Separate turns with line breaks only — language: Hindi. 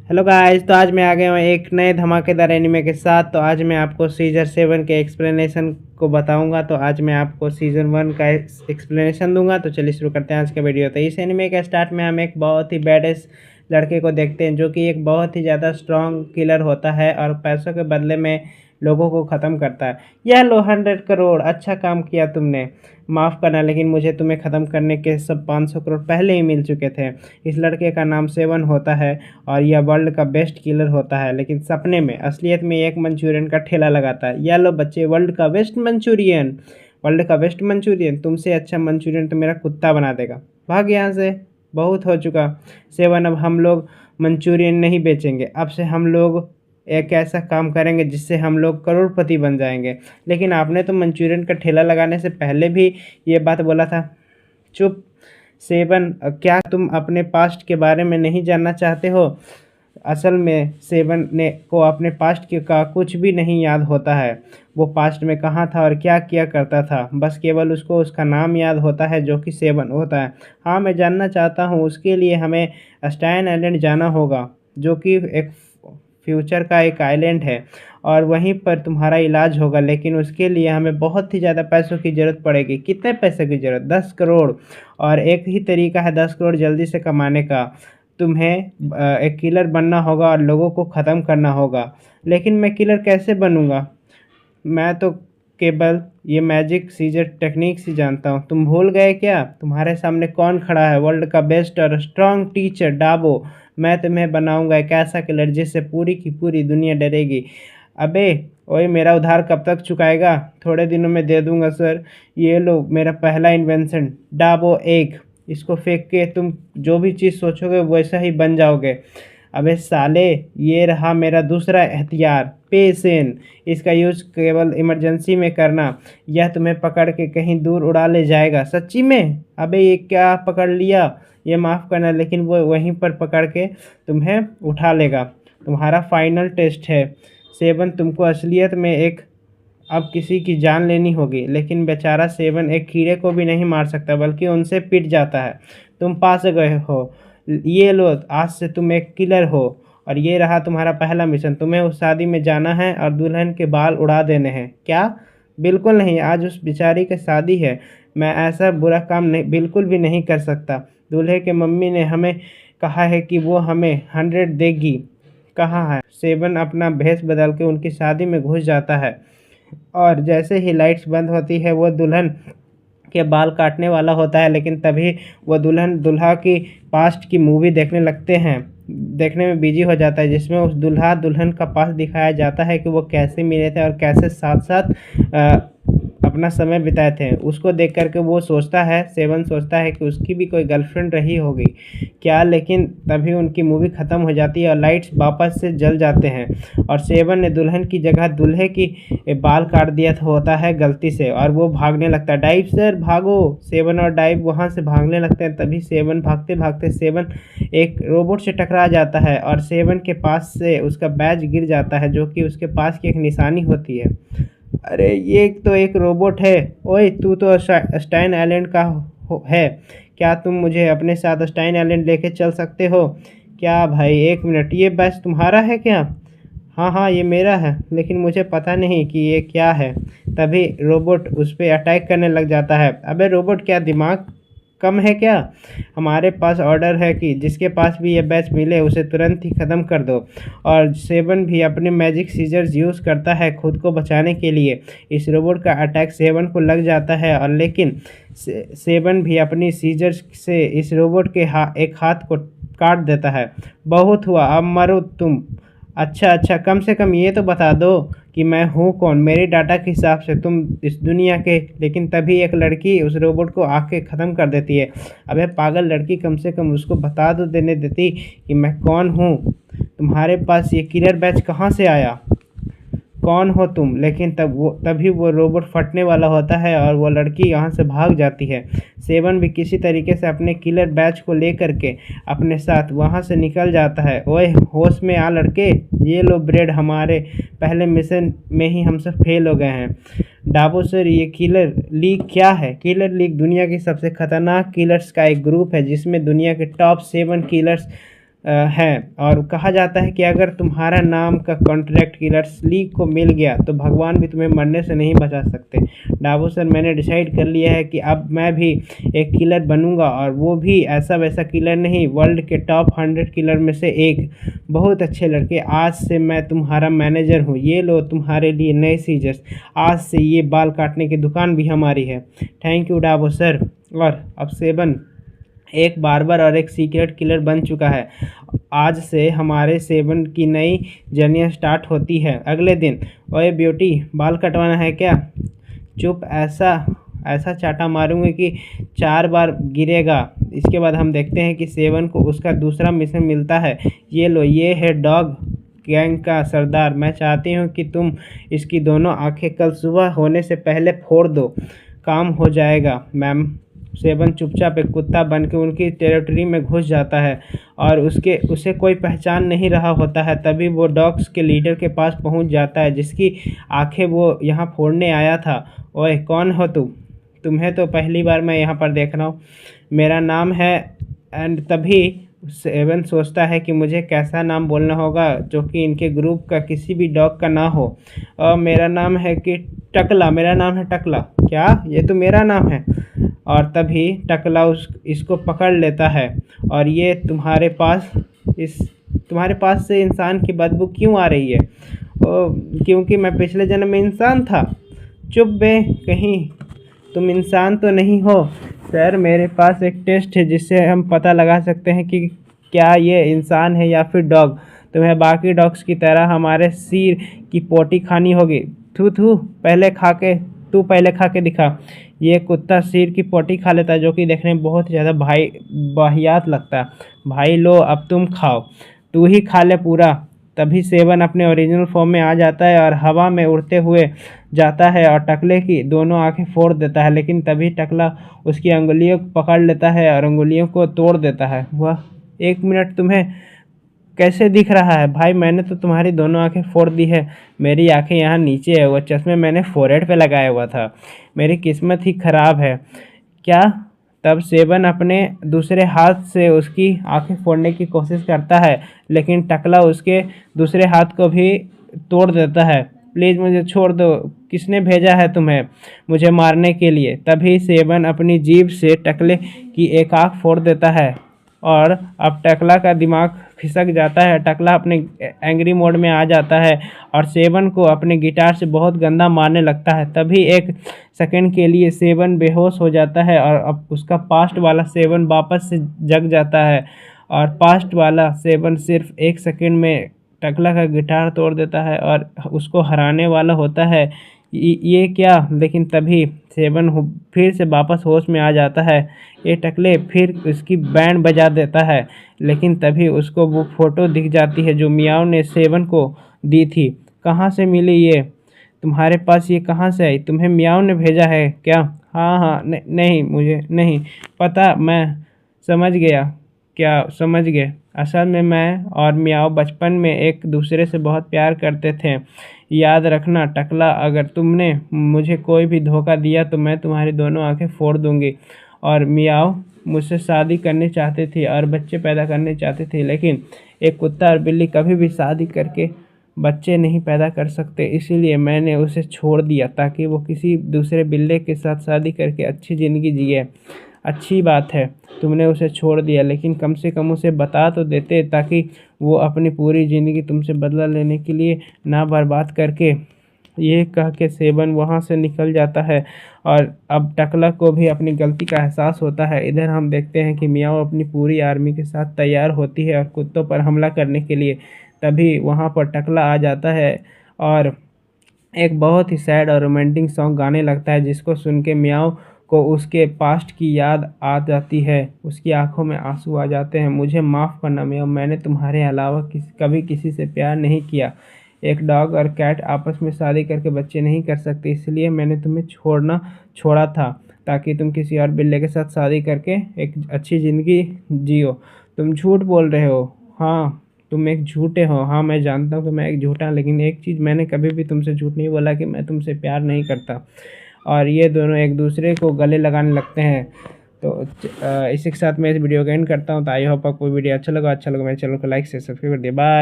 हेलो गाइस, तो आज मैं आ गया हूँ एक नए धमाकेदार एनीमे के साथ। तो आज मैं आपको सीजन 7 के एक्सप्लेनेशन को बताऊंगा। तो आज मैं आपको सीजन 1 का एक्सप्लेनेशन दूंगा। तो चलिए शुरू करते हैं आज का वीडियो। तो इस एनीमे के स्टार्ट में हम एक बहुत ही बैडेस्ट लड़के को देखते हैं, जो कि एक बहुत ही ज़्यादा स्ट्रॉन्ग किलर होता है और पैसों के बदले में लोगों को ख़त्म करता है। यह लो 100 करोड़, अच्छा काम किया तुमने। माफ़ करना, लेकिन मुझे तुम्हें ख़त्म करने के सब 500 करोड़ पहले ही मिल चुके थे। इस लड़के का नाम 7 होता है और यह वर्ल्ड का बेस्ट किलर होता है, लेकिन सपने में, असलियत में एक मंचूरियन का ठेला लगाता है। यह लो बच्चे, वर्ल्ड का बेस्ट मंचूरियन, वर्ल्ड का बेस्ट मंचूरियन, तुमसे अच्छा मंचूरियन तो मेरा कुत्ता बना देगा। भाग यहाँ से, बहुत हो चुका 7। अब हम लोग मंचूरियन नहीं बेचेंगे। अब से हम लोग एक ऐसा काम करेंगे जिससे हम लोग करोड़पति बन जाएंगे। लेकिन आपने तो मंचूरियन का ठेला लगाने से पहले भी ये बात बोला था। चुप 7, क्या तुम अपने पास्ट के बारे में नहीं जानना चाहते हो? असल में 7 ने को अपने पास्ट के का कुछ भी नहीं याद होता है। वो पास्ट में कहाँ था और क्या किया करता था, बस केवल उसको उसका नाम याद होता है, जो कि 7 होता है। हाँ, मैं जानना चाहता हूँ। उसके लिए हमें स्टैन आइलैंड जाना होगा, जो कि एक फ्यूचर का एक आइलैंड है, और वहीं पर तुम्हारा इलाज होगा। लेकिन उसके लिए हमें बहुत ही ज़्यादा पैसों की ज़रूरत पड़ेगी। कितने पैसे की ज़रूरत? 10 करोड़। और एक ही तरीका है 10 करोड़ जल्दी से कमाने का। तुम्हें एक किलर बनना होगा और लोगों को ख़त्म करना होगा। लेकिन मैं किलर कैसे बनूंगा? मैं तो केवल ये मैजिक सीजर टेक्निक ही जानता हूँ। तुम भूल गए क्या? तुम्हारे सामने कौन खड़ा है? वर्ल्ड का बेस्ट और स्ट्रॉन्ग टीचर डाबो। मैं तुम्हें बनाऊंगा एक ऐसा किलर जिससे पूरी की पूरी दुनिया डरेगी। अबे ओए, मेरा उधार कब तक चुकाएगा? थोड़े दिनों में दे दूंगा सर। ये लो मेरा पहला इन्वेंशन, डाबो एक। इसको फेंक के तुम जो भी चीज़ सोचोगे वैसा ही बन जाओगे। अबे साले, ये रहा मेरा दूसरा हथियार, पेसेन। इसका यूज केवल इमरजेंसी में करना। यह तुम्हें पकड़ के कहीं दूर उड़ा ले जाएगा। सच्ची में? अबे ये क्या पकड़ लिया? ये माफ़ करना, लेकिन वो वहीं पर पकड़ के तुम्हें उठा लेगा। तुम्हारा फाइनल टेस्ट है 7। तुमको असलियत में एक अब किसी की जान लेनी होगी। लेकिन बेचारा 7 एक कीड़े को भी नहीं मार सकता, बल्कि उनसे पिट जाता है। तुम पास गए हो। ये लो, आज से तुम एक किलर हो। और ये रहा तुम्हारा पहला मिशन। तुम्हें उस शादी में जाना है और दुल्हन के बाल उड़ा देने हैं। क्या? बिल्कुल नहीं, आज उस बेचारी की शादी है। मैं ऐसा बुरा काम नहीं, बिल्कुल भी नहीं कर सकता। दूल्हे के मम्मी ने हमें कहा है कि वो हमें 100 देगी। कहाँ है? 7 अपना भेष बदल के उनकी शादी में घुस जाता है, और जैसे ही लाइट्स बंद होती है वो दुल्हन के बाल काटने वाला होता है। लेकिन तभी वो दुल्हन दूल्हा की पास्ट की मूवी देखने लगते हैं, देखने में बिजी हो जाता है, जिसमें उस दूल्हा दुल्हन का पास्ट दिखाया जाता है कि वो कैसे मिले थे और कैसे साथ साथ अपना समय बिताए थे। उसको देख करके वो सोचता है, 7 सोचता है कि उसकी भी कोई गर्लफ्रेंड रही होगी क्या। लेकिन तभी उनकी मूवी ख़त्म हो जाती है और लाइट्स वापस से जल जाते हैं, और 7 ने दुल्हन की जगह दूल्हे की बाल काट दिया होता है गलती से, और वो भागने लगता है। डाइव सर भागो। 7 और डाइव वहाँ से भागने लगते हैं। तभी 7 भागते भागते 7 एक रोबोट से टकरा जाता है, और 7 के पास से उसका बैज गिर जाता है, जो कि उसके पास की एक निशानी होती है। अरे ये तो एक रोबोट है। ओए तू तो स्टाइन आइलैंड का है। क्या तुम मुझे अपने साथ स्टाइन आइलैंड लेके चल सकते हो? क्या भाई, एक मिनट, ये बैच तुम्हारा है क्या? हाँ हाँ, ये मेरा है, लेकिन मुझे पता नहीं कि ये क्या है। तभी रोबोट उस पर अटैक करने लग जाता है। अबे रोबोट, क्या दिमाग कम है क्या? हमारे पास ऑर्डर है कि जिसके पास भी ये बैच मिले उसे तुरंत ही ख़त्म कर दो। और 7 भी अपने मैजिक सीजर्स यूज़ करता है खुद को बचाने के लिए। इस रोबोट का अटैक 7 को लग जाता है, और लेकिन 7 भी अपनी सीजर्स से इस रोबोट के एक हाथ को काट देता है। बहुत हुआ, अब मरो तुम। अच्छा अच्छा, कम से कम ये तो बता दो कि मैं हूँ कौन, मेरे डाटा के हिसाब से तुम इस दुनिया के। लेकिन तभी एक लड़की उस रोबोट को आके ख़त्म कर देती है। अबे पागल लड़की, कम से कम उसको बता दो देने देती कि मैं कौन हूँ। तुम्हारे पास ये किलर बैच कहाँ से आया? कौन हो तुम? लेकिन तभी वो रोबोट फटने वाला होता है और वो लड़की यहाँ से भाग जाती है। 7 भी किसी तरीके से अपने किलर बैच को लेकर के अपने साथ वहाँ से निकल जाता है। ओए होश में आ लड़के, ये लो ब्रेड, हमारे पहले मिशन में ही हम सब फेल हो गए हैं। डाबो सर, ये किलर लीग क्या है? किलर लीग दुनिया की सबसे खतरनाक किलर्स का एक ग्रुप है, जिसमें दुनिया के टॉप 7 किलर्स है। और कहा जाता है कि अगर तुम्हारा नाम का कॉन्ट्रैक्ट किलर स्लीक को मिल गया तो भगवान भी तुम्हें मरने से नहीं बचा सकते। डाबू सर, मैंने डिसाइड कर लिया है कि अब मैं भी एक किलर बनूंगा, और वो भी ऐसा वैसा किलर नहीं, वर्ल्ड के टॉप 100 किलर में से एक। बहुत अच्छे लड़के, आज से मैं तुम्हारा मैनेजर हूँ। ये लो तुम्हारे लिए नए सीजर्स। आज से ये बाल काटने की दुकान भी हमारी है। Thank you Dabu sir. और अब सेवन एक बार्बर और एक सीक्रेट किलर बन चुका है। आज से हमारे सेवन की नई जर्नी स्टार्ट होती है। अगले दिन, ओए ब्यूटी, बाल कटवाना है क्या? चुप, ऐसा ऐसा चाटा मारूंगी कि 4 बार गिरेगा। इसके बाद हम देखते हैं कि सेवन को उसका दूसरा मिशन मिलता है। ये लो, ये है डॉग गैंग का सरदार। मैं चाहती हूँ कि तुम इसकी दोनों आंखें कल सुबह होने से पहले फोड़ दो। काम हो जाएगा मैम। सेवन चुपचाप एक कुत्ता बनकर उनकी टेरिटरी में घुस जाता है और उसे कोई पहचान नहीं रहा होता है। तभी वो डॉग्स के लीडर के पास पहुंच जाता है, जिसकी आंखें वो यहाँ फोड़ने आया था। ओए, कौन हो तुम? तुम्हें तो पहली बार मैं यहाँ पर देख रहा हूँ। मेरा नाम है। एंड तभी सेवन सोचता है कि मुझे कैसा नाम बोलना होगा जो कि इनके ग्रुप का किसी भी डॉग का ना हो। और मेरा नाम है कि टकला। मेरा नाम है टकला। क्या? ये तो मेरा नाम है। और तभी टकला इसको पकड़ लेता है। और ये तुम्हारे पास से इंसान की बदबू क्यों आ रही है? क्योंकि मैं पिछले जन्म में इंसान था। चुप बे, कहीं तुम इंसान तो नहीं हो। सर, मेरे पास एक टेस्ट है जिससे हम पता लगा सकते हैं कि क्या ये इंसान है या फिर डॉग। तुम्हें बाकी डॉग्स की तरह हमारे सिर की पोटी खानी होगी। थू थू, पहले खा के दिखा। ये कुत्ता सिर की पोटी खा लेता है, जो कि देखने में बहुत ज़्यादा वाहियात लगता है। भाई लो, अब तुम खाओ। तू ही खा ले पूरा। तभी सेवन अपने ओरिजिनल फॉर्म में आ जाता है और हवा में उड़ते हुए जाता है और टकले की दोनों आंखें फोड़ देता है। लेकिन तभी टकला उसकी अंगुलियों को पकड़ लेता है और अंगुलियों को तोड़ देता है। वह 1 मिनट, तुम्हें कैसे दिख रहा है? भाई, मैंने तो तुम्हारी दोनों आंखें फोड़ दी है। मेरी आंखें यहाँ नीचे है। वो चश्मे मैंने फोरहेड पे लगाया हुआ था। मेरी किस्मत ही खराब है। क्या? तब सेवन अपने दूसरे हाथ से उसकी आंखें फोड़ने की कोशिश करता है, लेकिन टकला उसके दूसरे हाथ को भी तोड़ देता है। प्लीज़ मुझे छोड़ दो। किसने भेजा है तुम्हें मुझे मारने के लिए? तभी सेवन अपनी जीभ से टकले की एक आंख फोड़ देता है और अब टकला का दिमाग खिसक जाता है। टकला अपने एंग्री मोड में आ जाता है और सेवन को अपने गिटार से बहुत गंदा मारने लगता है। तभी 1 सेकंड के लिए सेवन बेहोश हो जाता है और अब उसका पास्ट वाला सेवन वापस से जग जाता है। और पास्ट वाला सेवन सिर्फ 1 सेकंड में टकला का गिटार तोड़ देता है और उसको हराने वाला होता है। ये क्या? लेकिन तभी सेवन फिर से वापस होश में आ जाता है। ये टकले फिर उसकी बैंड बजा देता है, लेकिन तभी उसको वो फ़ोटो दिख जाती है जो मियाओ ने सेवन को दी थी। कहाँ से मिली ये? तुम्हारे पास ये कहाँ से आई? तुम्हें मियाओ ने भेजा है क्या? हाँ हाँ, नहीं, मुझे नहीं पता। मैं समझ गया। क्या समझ गए? असल में मैं और मियाओ बचपन में एक दूसरे से बहुत प्यार करते थे। याद रखना टकला, अगर तुमने मुझे कोई भी धोखा दिया तो मैं तुम्हारी दोनों आंखें फोड़ दूंगी। और मियाओ मुझसे शादी करनी चाहते थे और बच्चे पैदा करने चाहते थे, लेकिन एक कुत्ता और बिल्ली कभी भी शादी करके बच्चे नहीं पैदा कर सकते। इसीलिए मैंने उसे छोड़ दिया ताकि वो किसी दूसरे बिल्ली के साथ शादी करके अच्छी ज़िंदगी जिए। अच्छी बात है तुमने उसे छोड़ दिया, लेकिन कम से कम उसे बता तो देते ताकि वो अपनी पूरी ज़िंदगी तुमसे बदला लेने के लिए ना बर्बाद करके। ये कह के सेवन वहाँ से निकल जाता है और अब टकला को भी अपनी गलती का एहसास होता है। इधर हम देखते हैं कि मियाओ अपनी पूरी आर्मी के साथ तैयार होती है और कुत्तों पर हमला करने के लिए। तभी वहाँ पर टकला आ जाता है और एक बहुत ही सैड और रोमांटिक सॉन्ग गाने लगता है, जिसको सुन के मियाओ को उसके पास्ट की याद आ जाती है। उसकी आंखों में आंसू आ जाते हैं। मुझे माफ़ करना मियाओ, मैंने तुम्हारे अलावा कभी किसी से प्यार नहीं किया। एक डॉग और कैट आपस में शादी करके बच्चे नहीं कर सकते, इसलिए मैंने तुम्हें छोड़ा था ताकि तुम किसी और बिल्ली के साथ शादी करके एक अच्छी ज़िंदगी जियो। तुम झूठ बोल रहे हो। हाँ, तुम एक झूठे हो। हाँ, मैं जानता हूँ कि मैं एक झूठा, लेकिन एक चीज़, मैंने कभी भी तुमसे झूठ नहीं बोला कि मैं तुमसे प्यार नहीं करता। और ये दोनों एक दूसरे को गले लगाने लगते हैं। तो इसी के साथ मैं इस वीडियो को एंड करता हूँ। तो आई होप आपको वीडियो अच्छा लगा मेरे चैनल को लाइक से सब्सक्राइब कर दिया। बाय।